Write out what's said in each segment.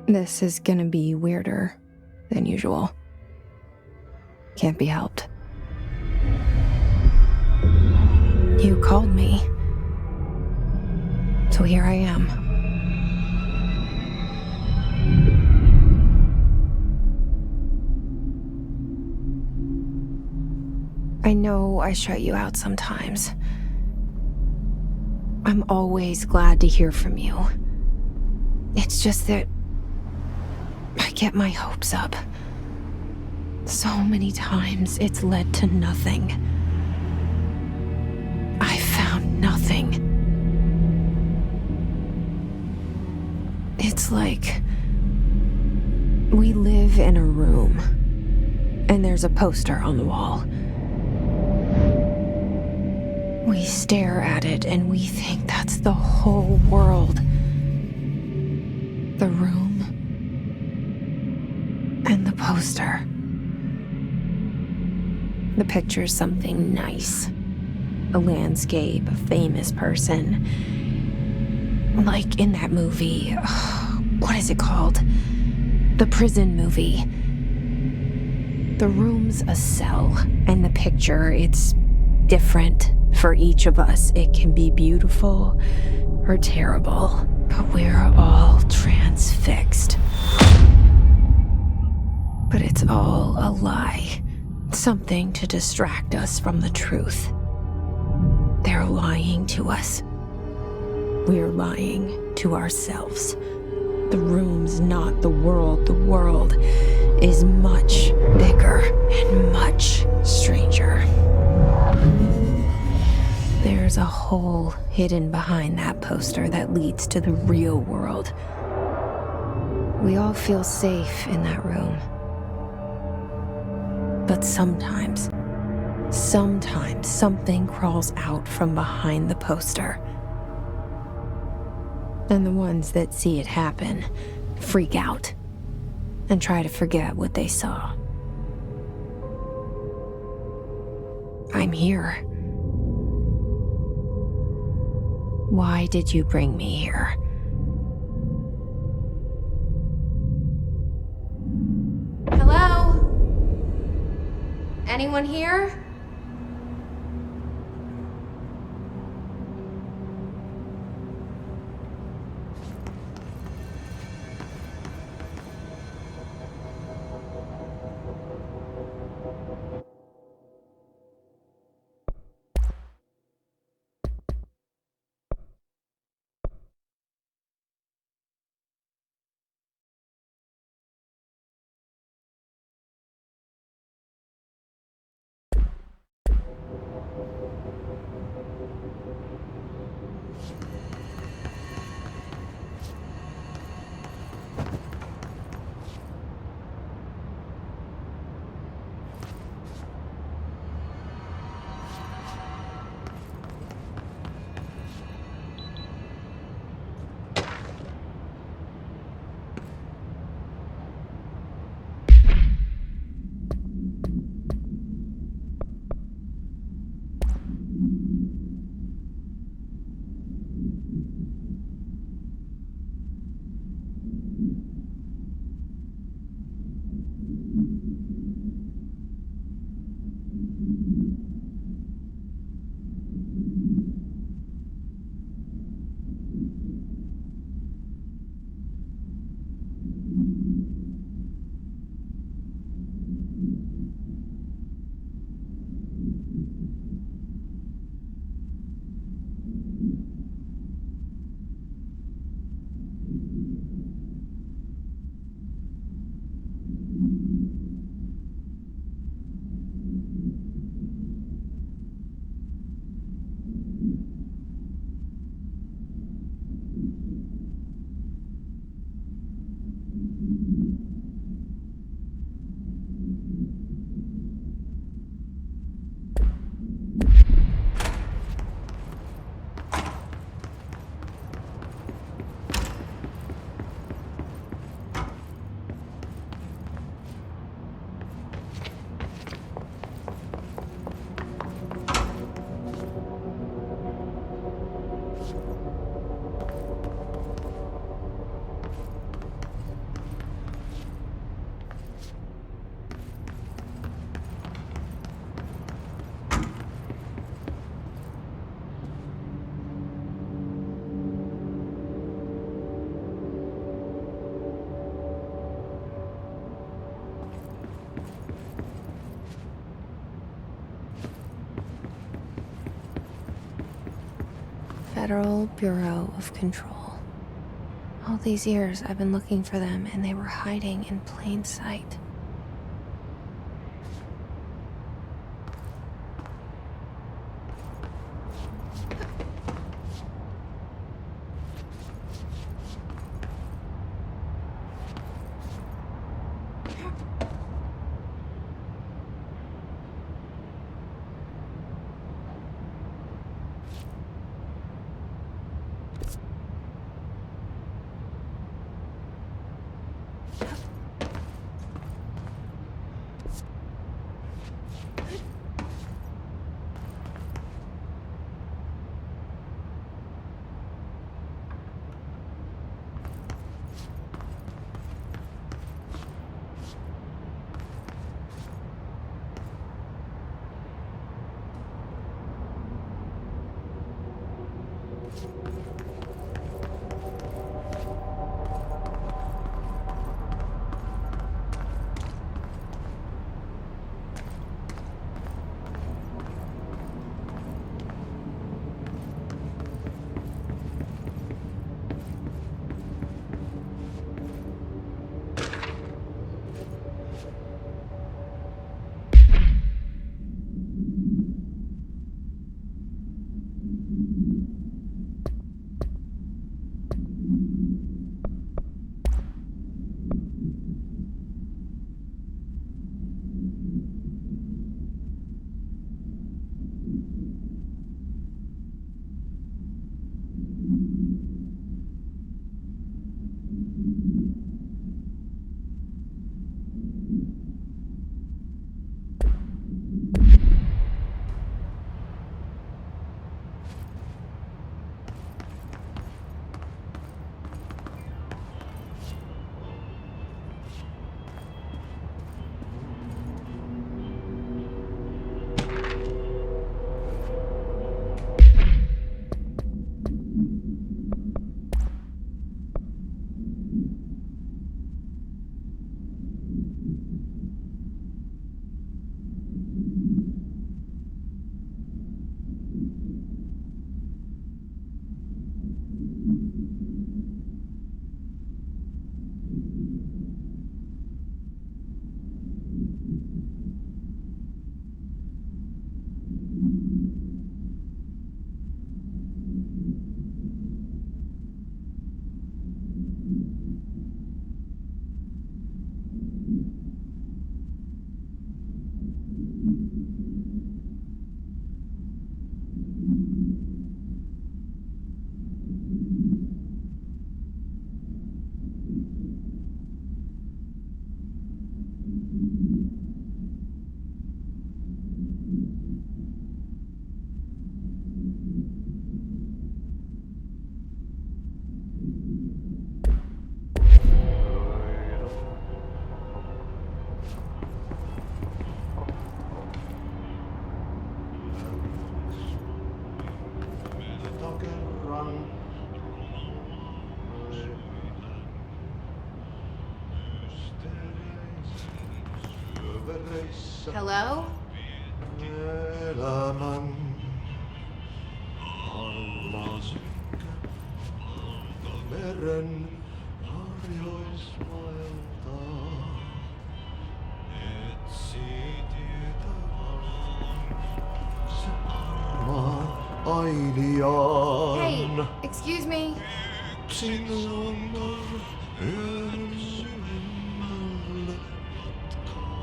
This is gonna be weirder than usual. Can't be helped. You called me. So here I am. I know I shut you out sometimes. I'm always glad to hear from you. It's just that I get my hopes up. So many times it's led to nothing. I found nothing. It's like we live in a room and there's a poster on the wall. We stare at it and we think that's the whole world. The room and the poster. The picture's something nice. A landscape, a famous person. Like in that movie, what is it called? The prison movie. The room's a cell, and the picture, it's different for each of us. It can be beautiful or terrible, but we're all transfixed. But it's all a lie. Something to distract us from the truth. They're lying to us. We're lying to ourselves. The room's not the world. The world is much bigger and much stranger. There's a hole hidden behind that poster that leads to the real world. We all feel safe in that room. But sometimes something crawls out from behind the poster. And the ones that see it happen freak out and try to forget what they saw. I'm here. Why did you bring me here? Hello? Anyone here? Federal Bureau of Control. All these years I've been looking for them, and they were hiding in plain sight. Hello? Elämän meren harjoismailta etsi tietä se varmaan ainiaan. Hey, excuse me? Yksin luonnon yön syvemmälle matkaa.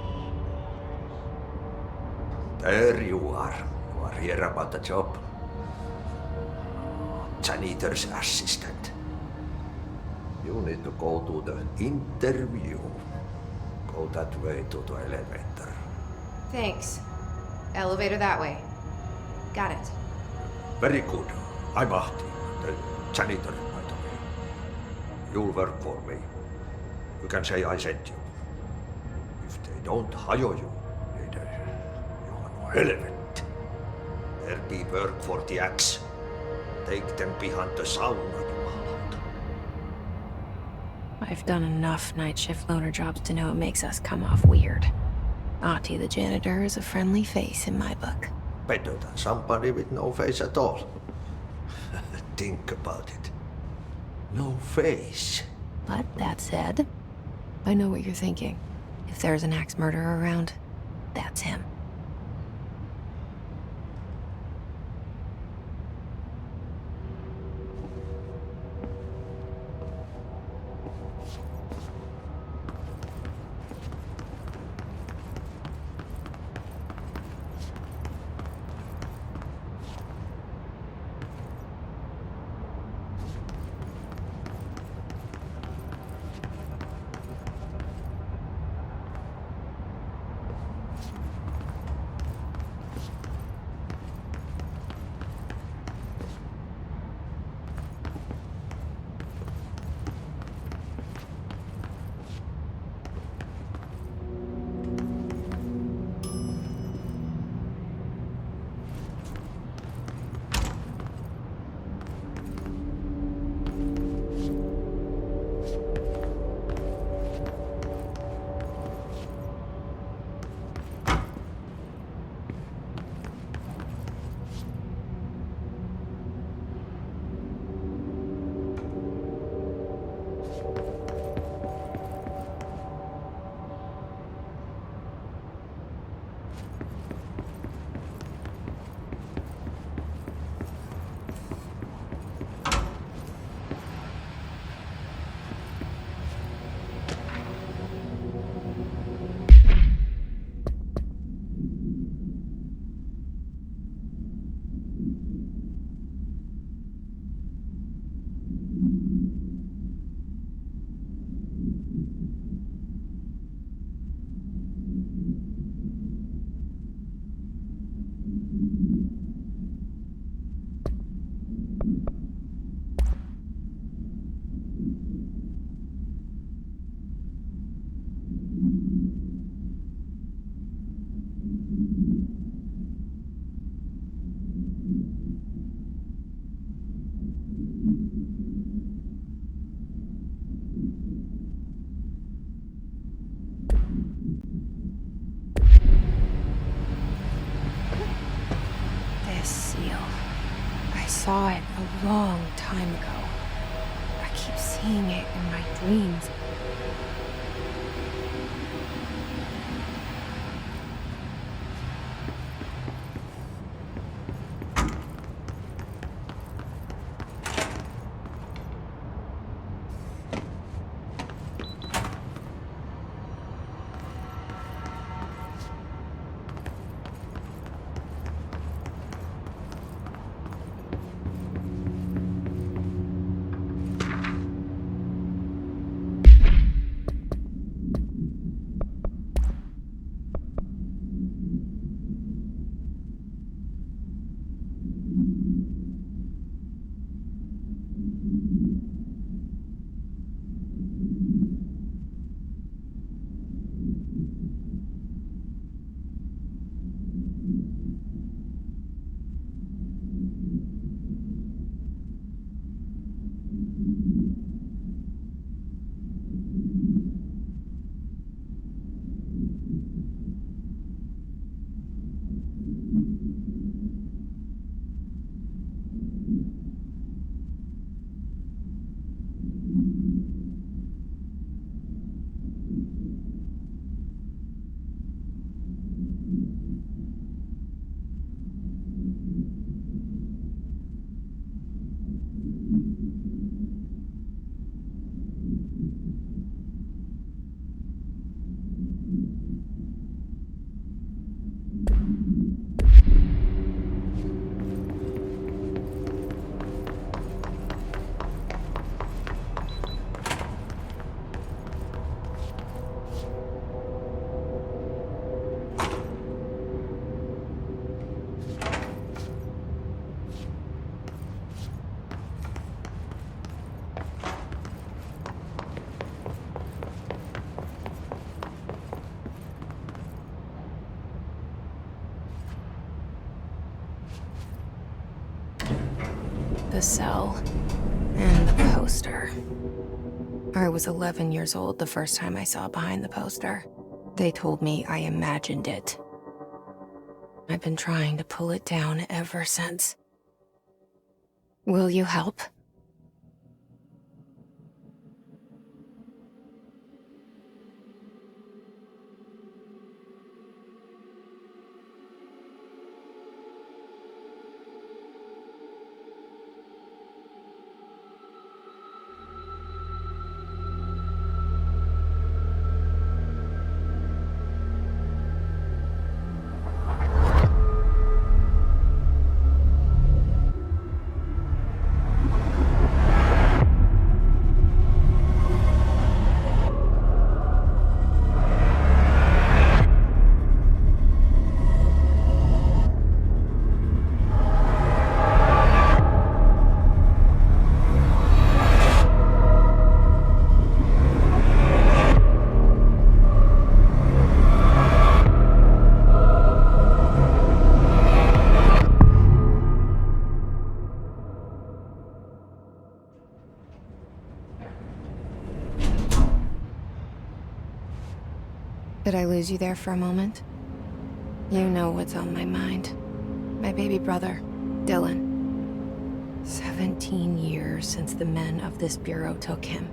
There you are. You are here about the job. Janitor's assistant. You need to go to the interview. Go that way to the elevator. Thanks. Elevator that way. Got it. Very good. I'm Ahti, the janitor, by the way. You'll work for me. You can say I sent you. If they don't hire you, you are no helmet. Dirty work for the axe. Take them behind the sauna, jumalauta. I've done enough night shift loner jobs to know it makes us come off weird. Ahti the janitor is a friendly face in my book. Better than somebody with no face at all. think about it. No face. But that said, I know what you're thinking. If there's an axe murderer around, that's him. I saw it a long time ago. I keep seeing it in my dreams. The cell and the poster. I was 11 years old the first time I saw behind the poster. They told me I imagined it. I've been trying to pull it down ever since. Will you help? Did I lose you there for a moment? You know what's on my mind. My baby brother, Dylan. 17 years since the men of this bureau took him.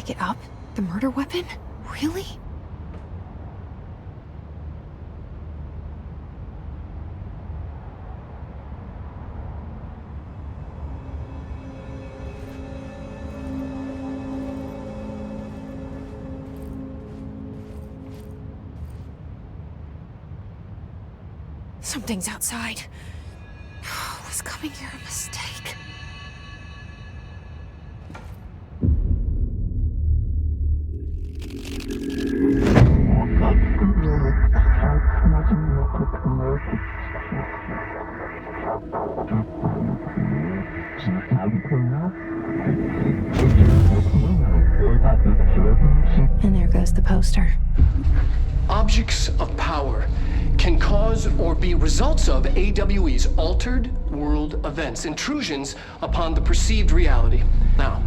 pick it up? The murder weapon? Really? Something's outside. Was coming here a mistake? And there goes the poster. Objects of power can cause or be results of AWE's altered world events, intrusions upon the perceived reality. Now,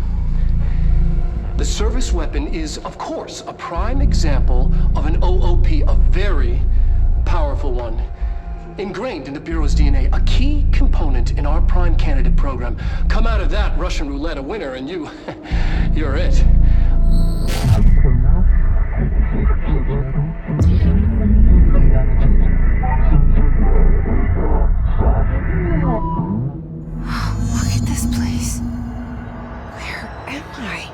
the service weapon is, of course, a prime example of an OOP, a very powerful one. Ingrained in the Bureau's DNA, a key component in our prime candidate program. Come out of that Russian roulette a winner and you're it. Look at this place. Where am I?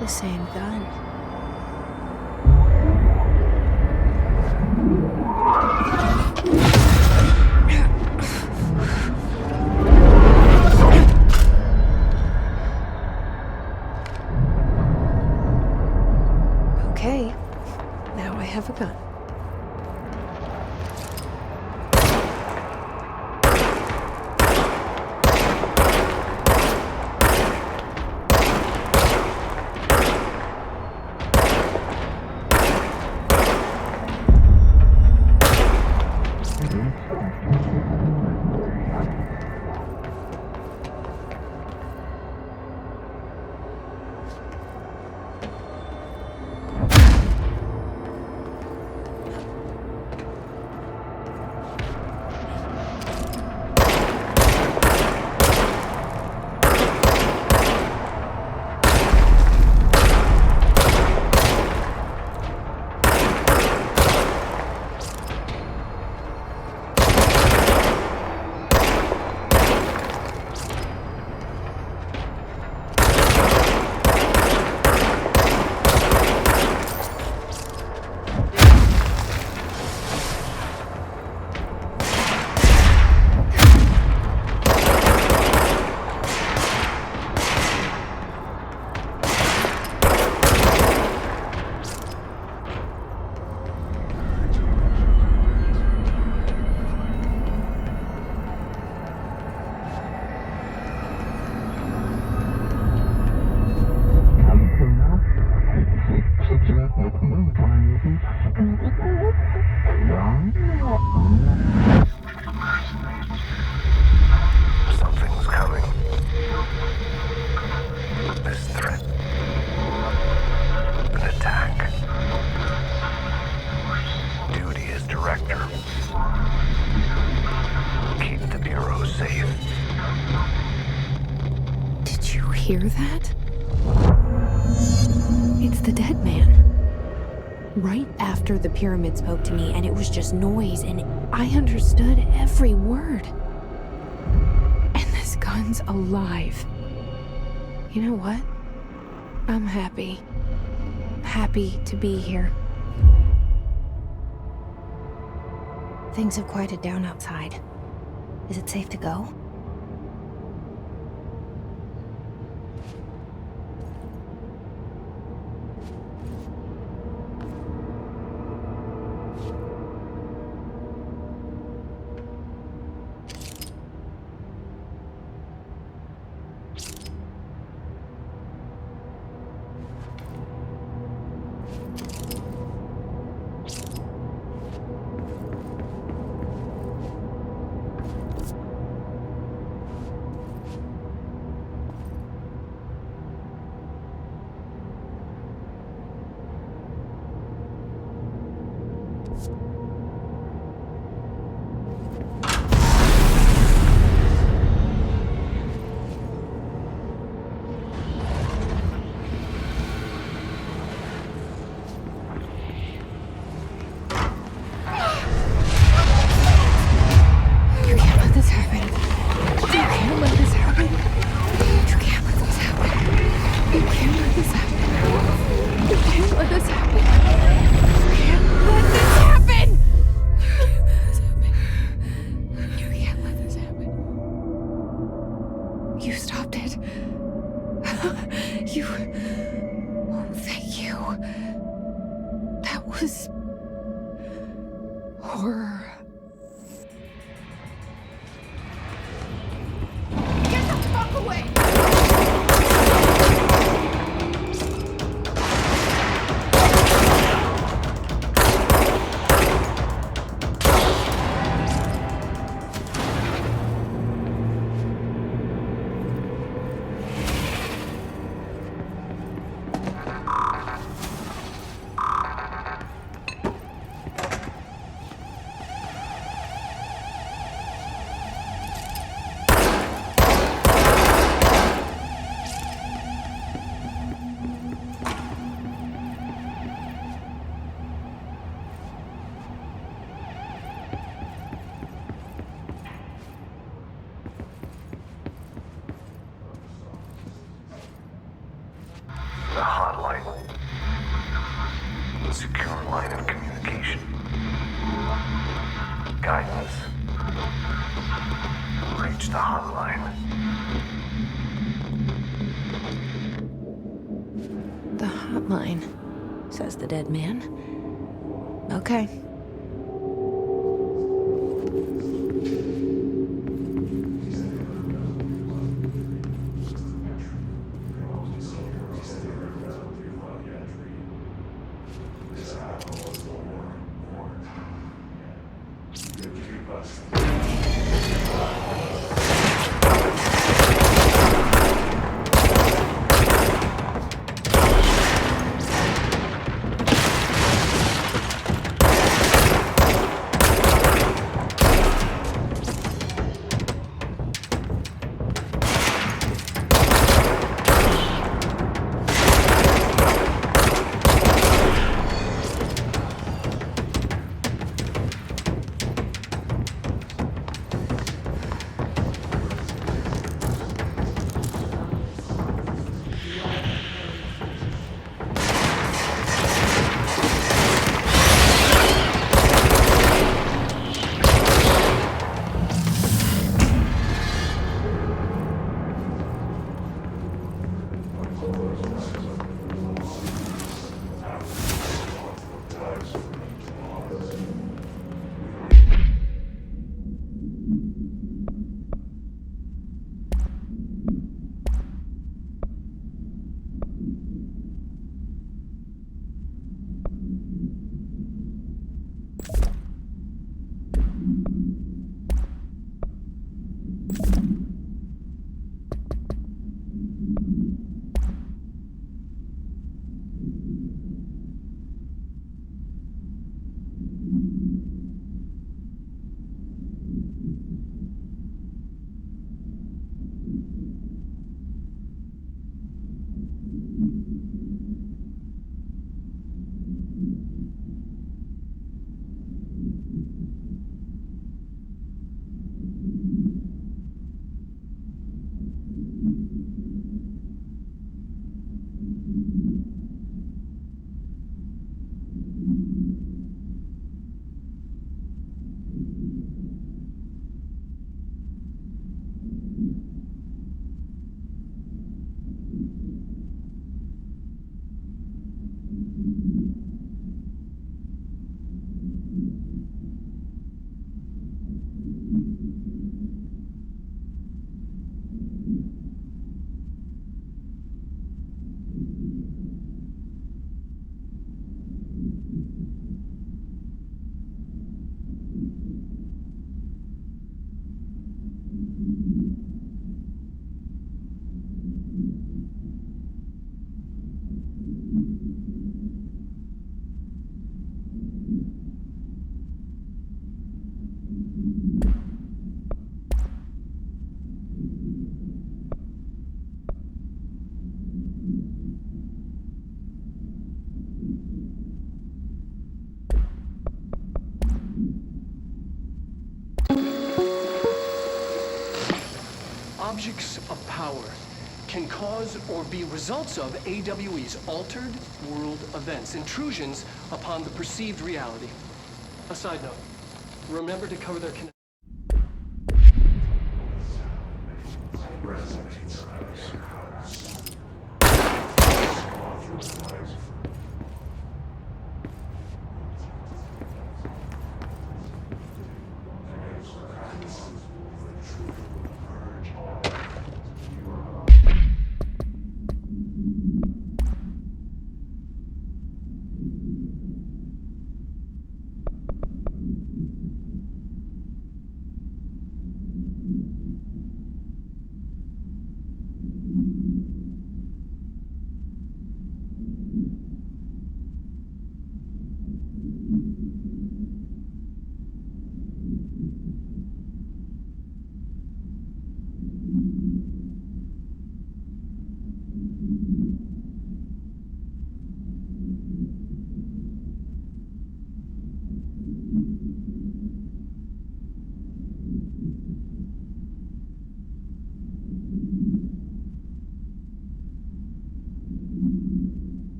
The same gun. Okay, now I have a gun. Something's coming. This threat. An attack. Duty as director. Keep the Bureau safe. Did you hear that? It's the dead man. Right after the pyramid spoke to me, and it was just noise, and I understood every word. And this gun's alive. You know what? I'm happy. Happy to be here. Things have quieted down outside. Is it safe to go? Horror. Get the fuck away! The hotline. The secure line of communication. Guidance. Reach the hotline. The hotline, says the dead man. Okay. Objects of power can cause or be results of AWE's altered world events, intrusions upon the perceived reality. A side note, remember to cover their connection.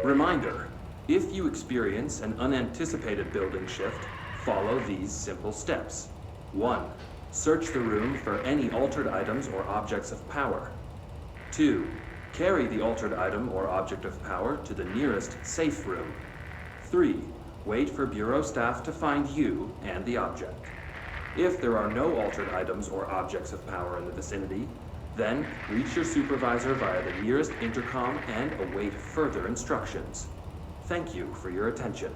Reminder, if you experience an unanticipated building shift, follow these simple steps. 1. Search the room for any altered items or objects of power. 2. Carry the altered item or object of power to the nearest safe room. 3. Wait for Bureau staff to find you and the object. If there are no altered items or objects of power in the vicinity, then reach your supervisor via the nearest intercom and await further instructions. Thank you for your attention.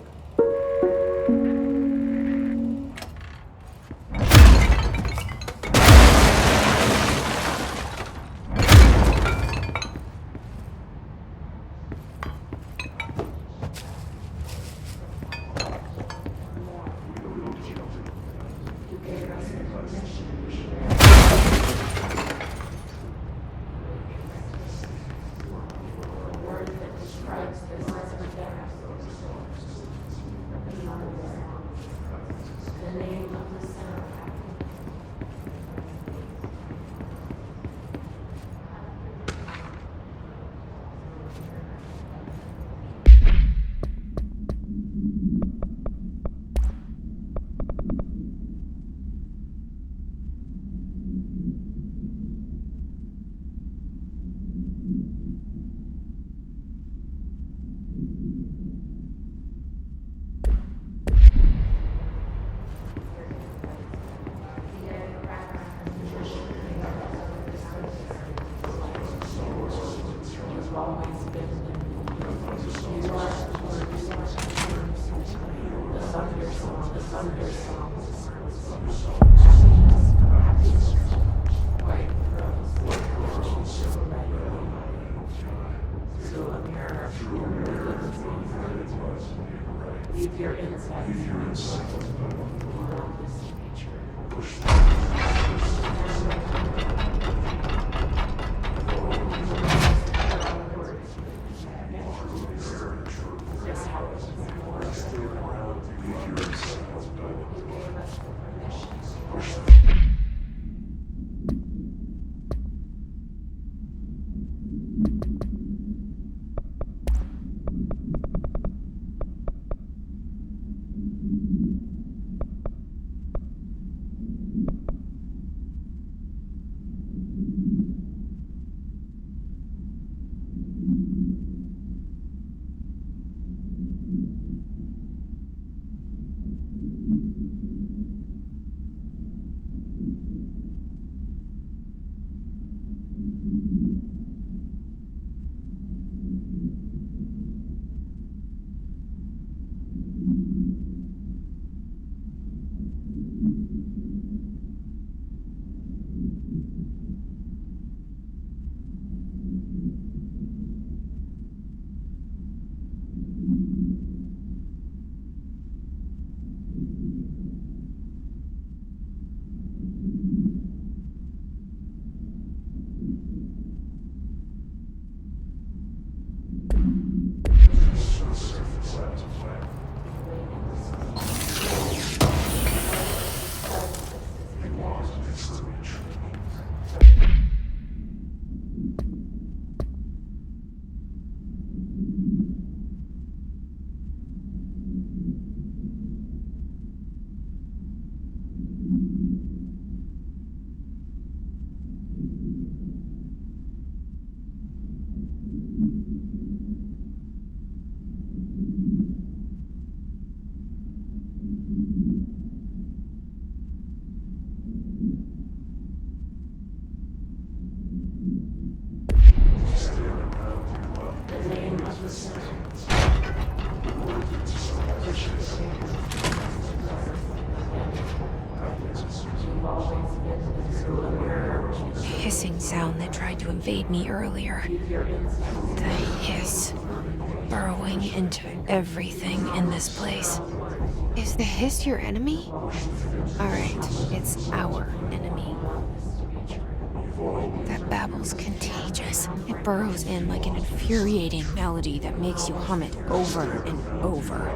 sound that tried to invade me earlier. The hiss, burrowing into everything in this place. Is the hiss your enemy? Alright, it's our enemy. That babble's contagious. It burrows in like an infuriating melody that makes you hum it over and over.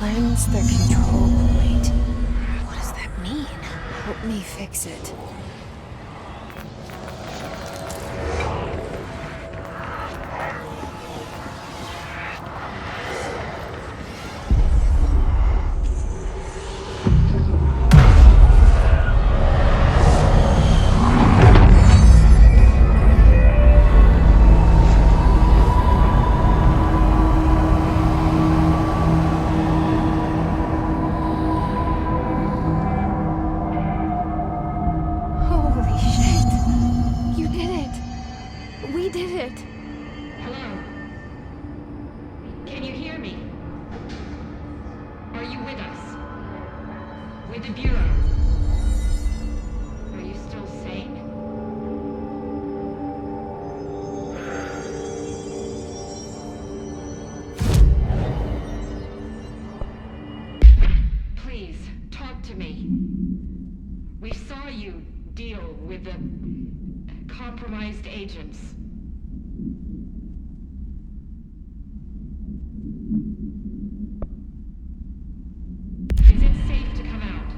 Cleanse the control point. What does that mean? Help me fix it. We saw you deal with the compromised agents. Is it safe to come out?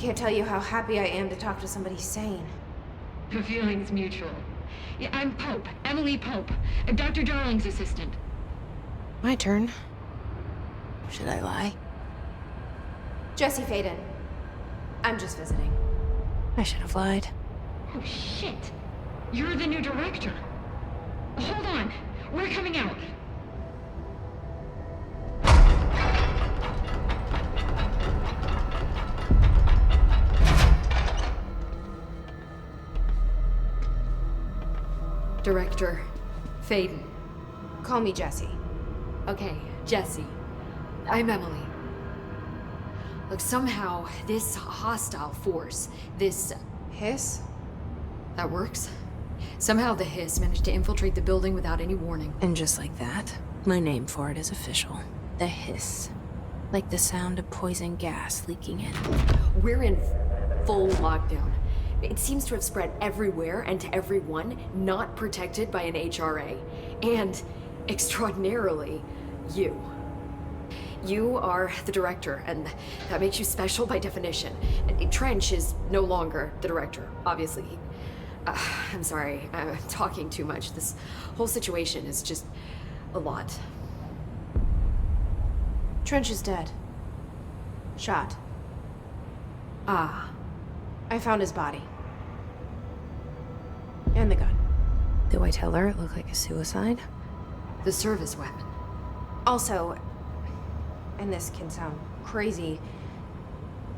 can't tell you how happy I am to talk to somebody sane. The feeling's mutual. Yeah, I'm Pope, Emily Pope, Dr. Darling's assistant. My turn. Should I lie? Jesse Faden. I'm just visiting. I should have lied. Oh, shit. You're the new director. Hold on. We're coming out. Director Faden. Call me Jesse. Okay, Jesse. I'm Emily. Look, somehow this hostile force, this... Hiss? That works. Somehow the hiss managed to infiltrate the building without any warning. And just like that, my name for it is official. The hiss. Like the sound of poison gas leaking in. We're in full lockdown. It seems to have spread everywhere and to everyone not protected by an HRA. And, extraordinarily, you. You are the director, and that makes you special by definition. And Trench is no longer the director, obviously. I'm sorry, I'm talking too much. This whole situation is just a lot. Trench is dead. Shot. Ah. I found his body. And the gun. Do I tell her it looked like a suicide? The service weapon. Also, and this can sound crazy,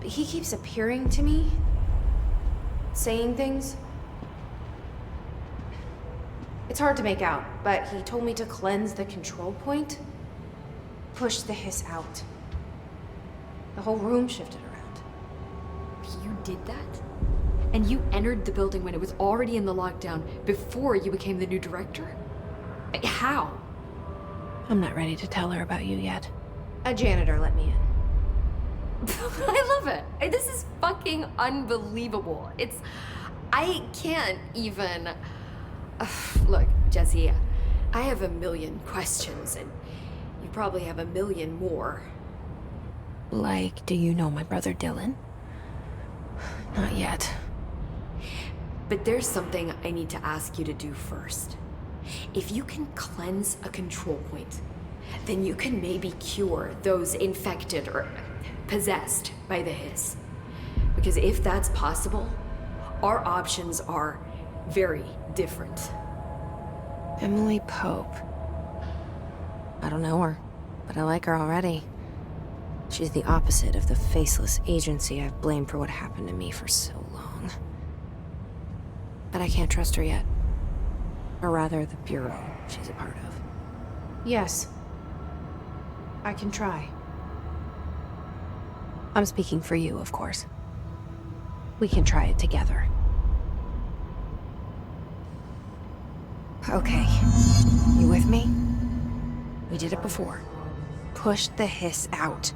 but he keeps appearing to me, saying things. It's hard to make out, but he told me to cleanse the control point, push the hiss out. The whole room shifted around. You did that? And you entered the building when it was already in the lockdown before you became the new director? How? I'm not ready to tell her about you yet. A janitor let me in. I love it. This is fucking unbelievable. I can't even... Look, Jesse, I have a million questions, and you probably have a million more. Like, do you know my brother Dylan? Not yet. But there's something I need to ask you to do first. If you can cleanse a control point, then you can maybe cure those infected or possessed by the hiss. Because if that's possible, our options are very different. Emily Pope. I don't know her, but I like her already. She's the opposite of the faceless agency I've blamed for what happened to me for so long. But I can't trust her yet. Or rather, the bureau she's a part of. Yes. I can try. I'm speaking for you, of course. We can try it together. Okay. You with me? We did it before. Push the hiss out.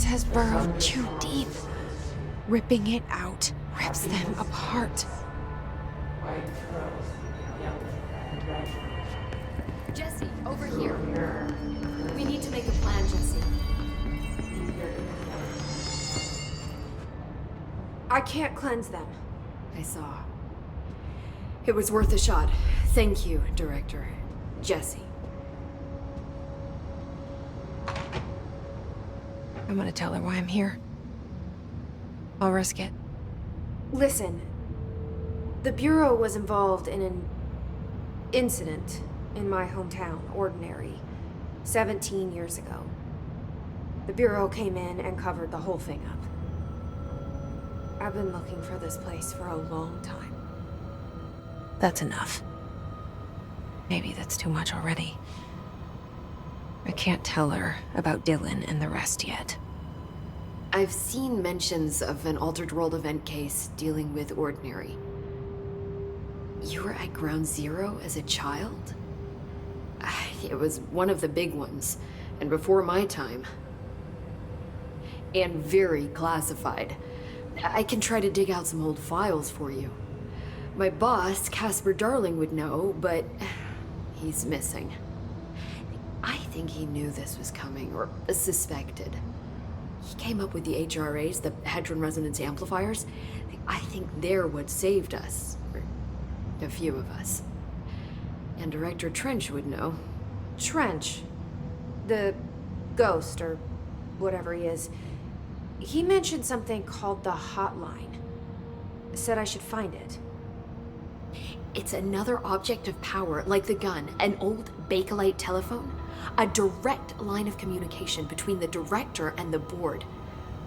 hiss has burrowed too deep. Ripping it out rips them apart. Jesse, over here. We need to make a plan, Jesse. I can't cleanse them. I saw. It was worth a shot. Thank you, Director. Jesse. I'm gonna tell her why I'm here. I'll risk it. Listen, the Bureau was involved in an incident in my hometown, Ordinary, 17 years ago. The Bureau came in and covered the whole thing up. I've been looking for this place for a long time. That's enough. Maybe that's too much already. I can't tell her about Dylan and the rest yet. I've seen mentions of an altered world event case dealing with Ordinary. You were at Ground Zero as a child? It was one of the big ones, and before my time. And very classified. I can try to dig out some old files for you. My boss, Casper Darling, would know, but he's missing. I think he knew this was coming, or suspected. He came up with the HRAs, the Hadron Resonance Amplifiers. I think they're what saved us. Or a few of us. And Director Trench would know. Trench, the ghost, or whatever he is, he mentioned something called the Hotline. Said I should find it. It's another object of power, like the gun, an old Bakelite telephone. A direct line of communication between the director and the board.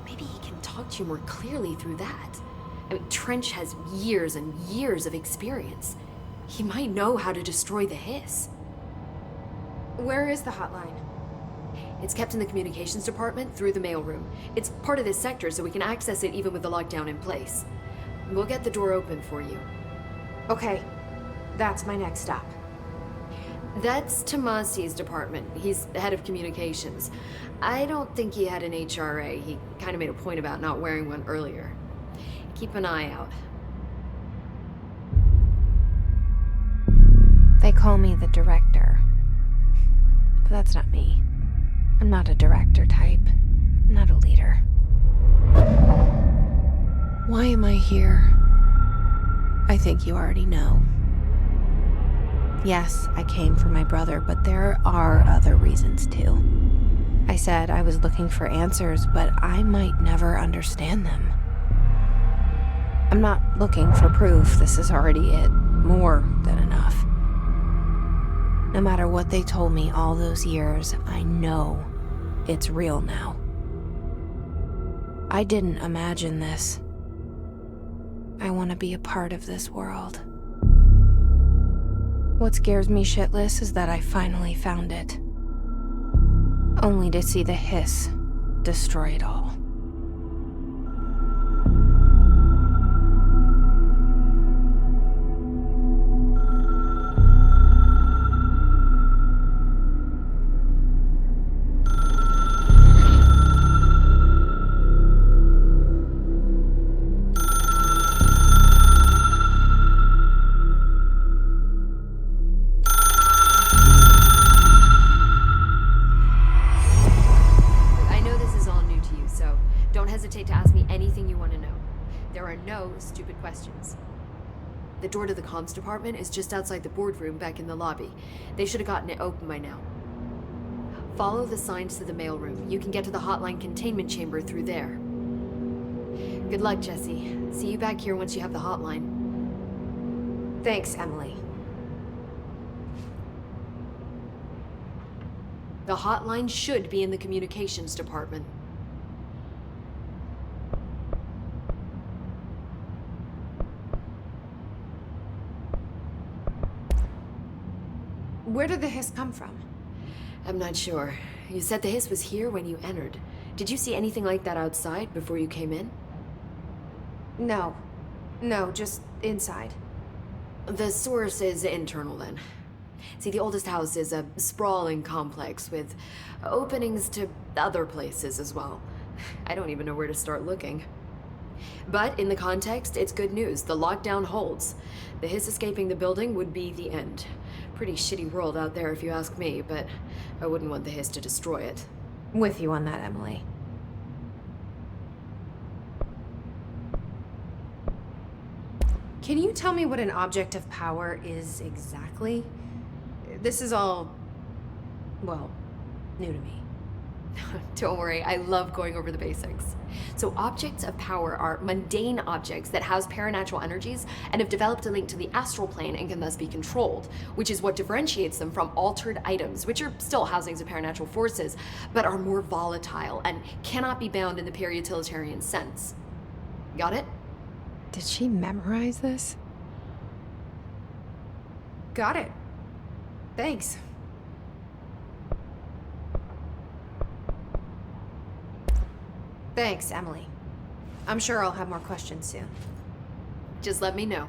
Maybe he can talk to you more clearly through that. I mean, Trench has years and years of experience. He might know how to destroy the hiss. Where is the hotline? It's kept in the communications department through the mailroom. It's part of this sector, so we can access it even with the lockdown in place. We'll get the door open for you. Okay, that's my next stop. That's Tomasi's department. He's the head of communications. I don't think he had an HRA. He kind of made a point about not wearing one earlier. Keep an eye out. They call me the director. But that's not me. I'm not a director type. I'm not a leader. Why am I here? I think you already know. Yes, I came for my brother, but there are other reasons too. I said I was looking for answers, but I might never understand them. I'm not looking for proof. This is already it. More than enough. No matter what they told me all those years, I know it's real now. I didn't imagine this. I want to be a part of this world. What scares me shitless is that I finally found it. Only to see the hiss destroy it all. Stupid questions. The door to the comms department is just outside the boardroom back in the lobby. They should have gotten it open by now. Follow the signs to the mailroom. You can get to the hotline containment chamber through there. Good luck, Jesse. See you back here once you have the hotline. Thanks, Emily. The hotline should be in the communications department. Where did the hiss come from? I'm not sure. You said the hiss was here when you entered. Did you see anything like that outside before you came in? No, just inside. The source is internal then. See, the oldest house is a sprawling complex with openings to other places as well. I don't even know where to start looking. But in the context, it's good news. The lockdown holds. The hiss escaping the building would be the end. Pretty shitty world out there if you ask me, but I wouldn't want the hiss to destroy it. With you on that, Emily. Can you tell me what an object of power is exactly? This is all, well, new to me. Don't worry, I love going over the basics. So objects of power are mundane objects that house paranatural energies and have developed a link to the astral plane and can thus be controlled, which is what differentiates them from altered items, which are still housings of paranatural forces, but are more volatile and cannot be bound in the pure utilitarian sense. Got it? Did she memorize this? Got it. Thanks. Thanks, Emily. I'm sure I'll have more questions soon. Just let me know.